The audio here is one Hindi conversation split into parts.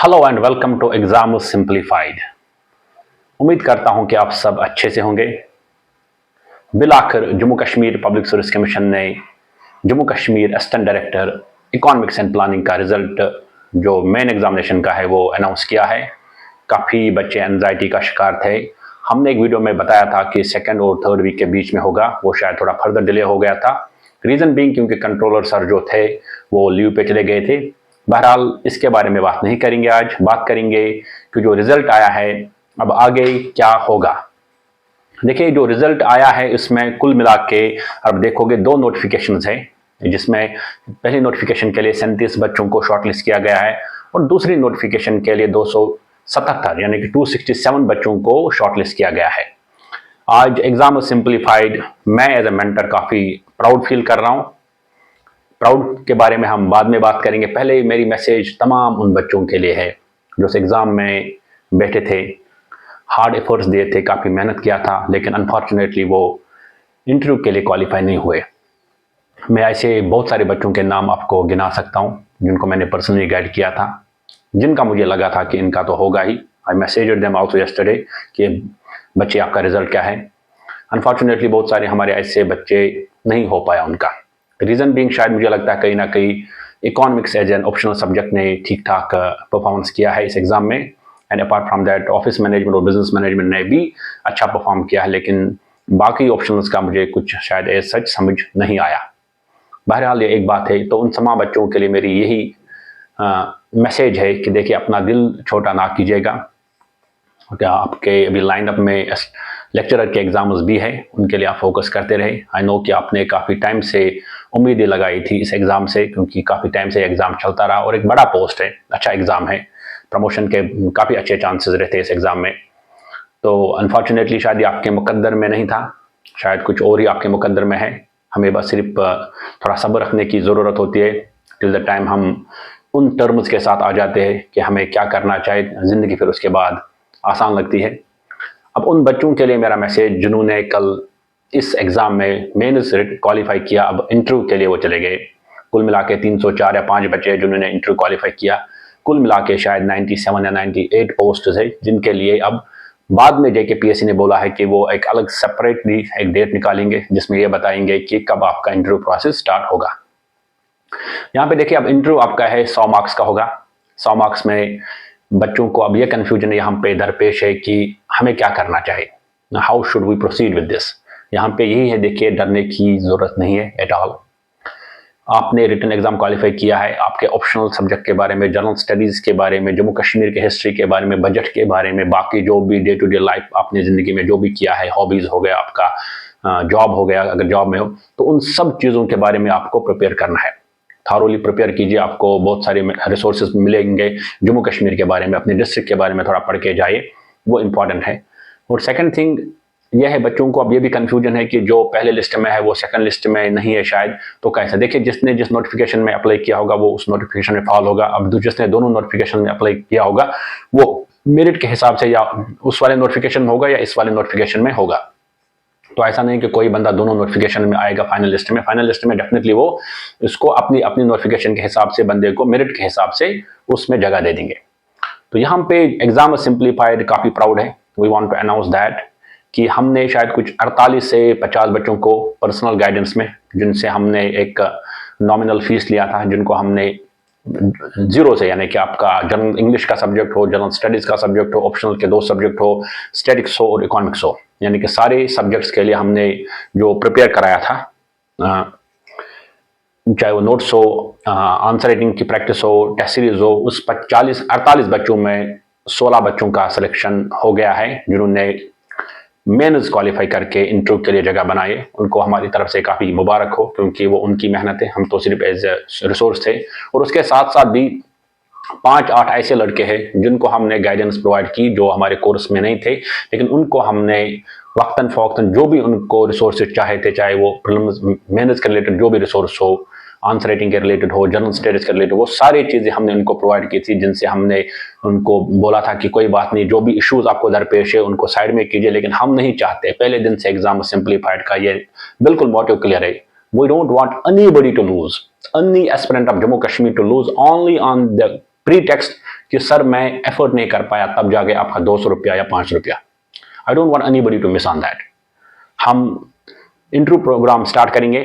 Hello and welcome to exam simplified. उम्मीद करता हूं कि आप सब अच्छे से होंगे। बिल आखिर Jammu Kashmir public service commission ने Jammu Kashmir assistant director economics and planning का रिजल्ट जो मेन एग्जामिनेशन का है वो अनाउंस किया है। काफ़ी बच्चे एंजाइटी का शिकार थे। हमने एक वीडियो में बताया था कि सेकेंड और थर्ड वीक के बीच में होगा, वो शायद थोड़ा फर्दर डिले हो गया था। रीज़न बीइंग क्योंकि कंट्रोलर सर जो थे वो लीव पे चले गए थे। बहरहाल इसके बारे में बात नहीं करेंगे, आज बात करेंगे कि जो रिजल्ट आया है अब आगे क्या होगा। देखिए, जो रिजल्ट आया है इसमें कुल मिला के अब देखोगे दो नोटिफिकेशंस हैं, जिसमें पहली नोटिफिकेशन के लिए 37 बच्चों को शॉर्टलिस्ट किया गया है और दूसरी नोटिफिकेशन के लिए 277 यानी कि 267 बच्चों को शॉर्टलिस्ट किया गया है। आज एग्जाम सिंप्लीफाइड मैं एज ए मेंटर काफ़ी प्राउड फील कर रहा हूँ। प्राउड के बारे में हम बाद में बात करेंगे। पहले मेरी मैसेज तमाम उन बच्चों के लिए है जो इस एग्ज़ाम में बैठे थे, हार्ड एफर्ट्स दिए थे, काफ़ी मेहनत किया था, लेकिन अनफॉर्चुनेटली वो इंटरव्यू के लिए क्वालिफाई नहीं हुए। मैं ऐसे बहुत सारे बच्चों के नाम आपको गिना सकता हूँ जिनको मैंने पर्सनली गाइड किया था, जिनका मुझे लगा था कि इनका तो होगा ही। आई मैसेज्ड देम आल्सो यस्टरडे कि बच्चे आपका रिजल्ट क्या है। अनफॉर्चुनेटली बहुत सारे हमारे ऐसे बच्चे नहीं हो पाया उनका। रीज़न बीइंग शायद मुझे लगता है कहीं ना कहीं economics as an optional subject ने ठीक ठाक परफॉर्मेंस किया है इस एग्ज़ाम में, and apart from that office management और बिजनेस मैनेजमेंट ने भी अच्छा परफॉर्म किया है, लेकिन बाकी ऑप्शनल्स का मुझे कुछ शायद एज सच समझ नहीं आया। बहरहाल ये एक बात है। तो उन तमाम बच्चों के लिए मेरी यही मैसेज है कि देखिए, अपना दिल छोटा ना कीजिएगा। क्या आपके अभी लाइनअप में लेक्चरर के एग्जाम्स भी हैं, उनके लिए आप फोकस करते रहे। आई नो कि आपने काफ़ी टाइम से उम्मीदें लगाई थी इस एग्ज़ाम से, क्योंकि काफ़ी टाइम से एग्ज़ाम चलता रहा और एक बड़ा पोस्ट है, अच्छा एग्ज़ाम है, प्रमोशन के काफ़ी अच्छे चांसेस रहते हैं इस एग्ज़ाम में। तो अनफॉर्चुनेटली शायद ये आपके मुकद्दर में नहीं था, शायद कुछ और ही आपके मुकद्दर में है। हमें बस सिर्फ थोड़ा सब्र रखने की ज़रूरत होती है टिल द टाइम हम उन टर्म्स के साथ आ जाते हैं कि हमें क्या करना चाहिए ज़िंदगी, फिर उसके बाद आसान लगती है। अब उन बच्चों के लिए मेरा मैसेज जिन्होंने कल इस एग्ज़ाम में मेंस क्वालिफाई किया, अब इंटरव्यू के लिए वो चले गए। कुल मिला के 304 या 5 बच्चे जिन्होंने इंटरव्यू क्वालिफाई किया, कुल मिला के शायद 97 या 98 पोस्ट है, जिनके लिए अब बाद में JKPSC ने बोला है कि वो एक अलग सेपरेटली एक डेट निकालेंगे जिसमें ये बताएंगे कि कब आपका इंटरव्यू प्रोसेस स्टार्ट होगा। यहाँ पे देखिए, अब इंटरव्यू आपका है 100 मार्क्स का होगा। 100 मार्क्स में बच्चों को अब ये कन्फ्यूजन यहाँ पे दरपेश है कि हमें क्या करना चाहिए, how should we proceed with this. यहाँ पे यही है, देखिए डरने की ज़रूरत नहीं है एट ऑल। आपने रिटन एग्जाम क्वालिफाई किया है, आपके ऑप्शनल सब्जेक्ट के बारे में, जनरल स्टडीज़ के बारे में, जम्मू कश्मीर के हिस्ट्री के बारे में, बजट के बारे में, बाकी जो भी डे टू डे लाइफ आपने ज़िंदगी में जो भी किया है, हॉबीज़ हो गया आपका, जॉब हो गया अगर जॉब में हो, तो उन सब चीज़ों के बारे में आपको प्रिपेयर करना है। थारोली प्रिपेयर कीजिए, आपको बहुत सारे रिसोर्सेज मिलेंगे जम्मू कश्मीर के बारे में, अपने डिस्ट्रिक्ट के बारे में थोड़ा पढ़ के जाइए, वो इम्पॉर्टेंट है। और सेकंड थिंग यह है, बच्चों को अब ये भी कंफ्यूजन है कि जो पहले लिस्ट में है वो सेकंड लिस्ट में नहीं है शायद, तो कैसे। देखिए, जिसने जिस नोटिफिकेशन में अप्लाई किया होगा वो उस नोटिफिकेशन में फॉल होगा। अब जिसने दोनों नोटिफिकेशन में अप्लाई किया होगा वो मेरिट के हिसाब से या उस वाले नोटिफिकेशन में होगा या इस वाले नोटिफिकेशन में होगा। तो ऐसा नहीं कि कोई बंदा दोनों नोटिफिकेशन में आएगा फाइनल लिस्ट में। फाइनल लिस्ट में डेफिनेटली वो इसको अपनी अपनी नोटिफिकेशन के हिसाब से बंदे को मेरिट के हिसाब से उसमें जगह दे देंगे। तो यहाँ पे एग्जाम सिंप्लीफाइड काफ़ी प्राउड है। We want to announce that कि हमने शायद कुछ 48 से 50 बच्चों को पर्सनल गाइडेंस में, जिनसे हमने एक नॉमिनल फीस लिया था, जिनको हमने जीरो से, यानी कि आपका जनरल इंग्लिश का सब्जेक्ट हो, जनरल स्टडीज़ का सब्जेक्ट हो, ऑप्शनल के 2 सब्जेक्ट हो, स्टैटिक्स हो और इकोनॉमिक्स हो, यानी कि सारे सब्जेक्ट्स के लिए हमने जो प्रिपेयर कराया था, चाहे वो नोट्स हो, आंसर राइटिंग की प्रैक्टिस हो, टेस्ट सीरीज हो, उस 48 बच्चों में 16 बच्चों का सिलेक्शन हो गया है जिन्होंने मेंस क्वालिफाई करके इंटरव्यू के लिए जगह बनाए। उनको हमारी तरफ से काफ़ी मुबारक हो, क्योंकि वो उनकी मेहनत है, हम तो सिर्फ एज ए रिसोर्स थे। और उसके साथ साथ भी 5-8 ऐसे लड़के हैं जिनको हमने गाइडेंस प्रोवाइड की जो हमारे कोर्स में नहीं थे, लेकिन उनको हमने वक्तन फ़ौक्तन जो भी उनको रिसोर्सेज चाहे थे, चाहे वो प्रीलिम्स मेंस के रिलेटेड जो भी रिसोर्स हो, आंसर राइटिंग के रिलेटेड हो, जनरल स्टडीज़ के रिलेटेड, वो सारी चीज़ें हमने उनको प्रोवाइड की थी, जिनसे हमने उनको बोला था कि कोई बात नहीं, जो भी इश्यूज़ आपको दरपेश है उनको साइड में कीजिए, लेकिन हम नहीं चाहते। पहले दिन से एग्जाम सिंप्लीफाइड का ये बिल्कुल मोटिव क्लियर है, we don't want anybody to lose, any aspirant of Jammu Kashmir to lose only on the pre text कि सर मैं एफर्ट नहीं कर पाया, तब जाके आपका 200 रुपया या 500 रुपया। I don't want anybody to miss on that. हम इंटरव्यू प्रोग्राम स्टार्ट करेंगे,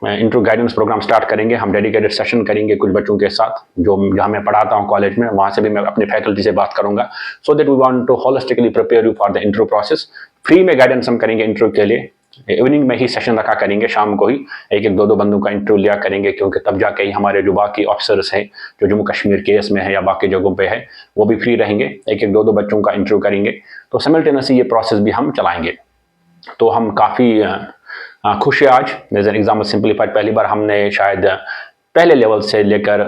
इंटरव्यू गाइडेंस प्रोग्राम स्टार्ट करेंगे। हम डेडिकेटेड सेशन करेंगे कुछ बच्चों के साथ जो जहाँ मैं पढ़ाता हूँ कॉलेज में, वहाँ से भी मैं अपने फैकल्टी से बात करूँगा, so that we want to holistically prepare you for the interview process. Free में गाइडेंस हम करेंगे इंटरव्यू के लिए, इवनिंग में ही सेशन रखा करेंगे, शाम को ही एक एक दो दो बंदों का इंटरव्यू लिया करेंगे, क्योंकि तब जाके ही हमारे जो बाकी ऑफिसर्स हैं जो जम्मू कश्मीर केस में है या बाकी जगहों पे है वो भी फ्री रहेंगे, एक एक दो दो बच्चों का इंटरव्यू करेंगे। तो सिमल्टेनियसली ये प्रोसेस भी हम चलाएंगे। तो हम काफ़ी खुश है आज। एज एन एग्जाम्पल सिंप्लीफाइड पहली बार हमने शायद पहले लेवल से लेकर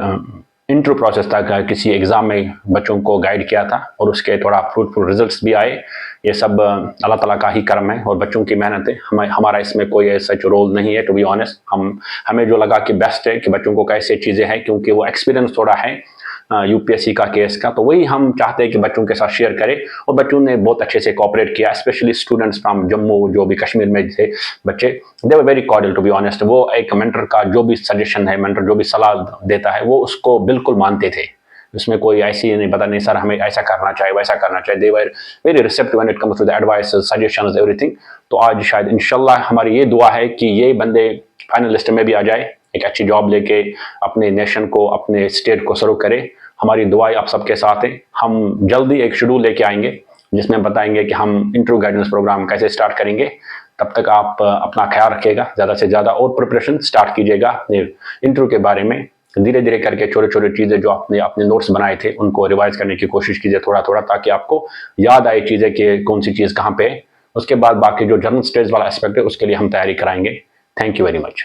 इंटरव्यू प्रोसेस तक किसी एग्ज़ाम में बच्चों को गाइड किया था और उसके थोड़ा फ्रूटफुल रिजल्ट्स भी आए। ये सब अल्लाह ताला का ही करम है और बच्चों की मेहनत है। हमारा इसमें कोई सच रोल नहीं है, टू बी ऑनेस्ट। हमें जो लगा कि बेस्ट है कि बच्चों को कैसे चीज़ें हैं, क्योंकि वो एक्सपीरियंस थोड़ा है यूपीएससी का केस का, तो वही हम चाहते हैं कि बच्चों के साथ शेयर करें। और बच्चों ने बहुत अच्छे से कोऑपरेट किया, स्पेशली स्टूडेंट्स फ्रॉम जम्मू जो भी कश्मीर में थे बच्चे, they were very cordial to be honest. वो एक मेंटर का जो भी सजेशन है, मेंटर जो भी सलाह देता है वो उसको बिल्कुल मानते थे। उसमें कोई ऐसी नहीं पता नहीं सर हमें ऐसा करना चाहिए वैसा करना चाहिए। They were very receptive when it comes to the advice, suggestions, everything. तो आज शायद इंशाल्लाह हमारी ये दुआ है कि ये बंदे फाइनल लिस्ट में भी आ जाए, एक अच्छी जॉब लेके अपने नेशन को, अपने स्टेट को सर्व करे। हमारी दुआएं आप सबके साथ है। हम जल्दी एक शेड्यूल लेके आएंगे जिसमें बताएंगे कि हम इंटरव्यू गाइडेंस प्रोग्राम कैसे स्टार्ट करेंगे। तब तक आप अपना ख्याल रखिएगा, ज़्यादा से ज़्यादा और प्रिपरेशन स्टार्ट कीजिएगा इंटरव्यू के बारे में। धीरे धीरे करके छोटे छोटे चीज़ें जो आपने अपने नोट्स बनाए थे उनको रिवाइज करने की कोशिश कीजिए थोड़ा थोड़ा, ताकि आपको याद आए चीज़ें कि कौन सी चीज़ कहाँ पे है। उसके बाद बाकी जो जनरल स्टडीज वाला एस्पेक्ट है उसके लिए हम तैयारी कराएंगे। Thank you very much.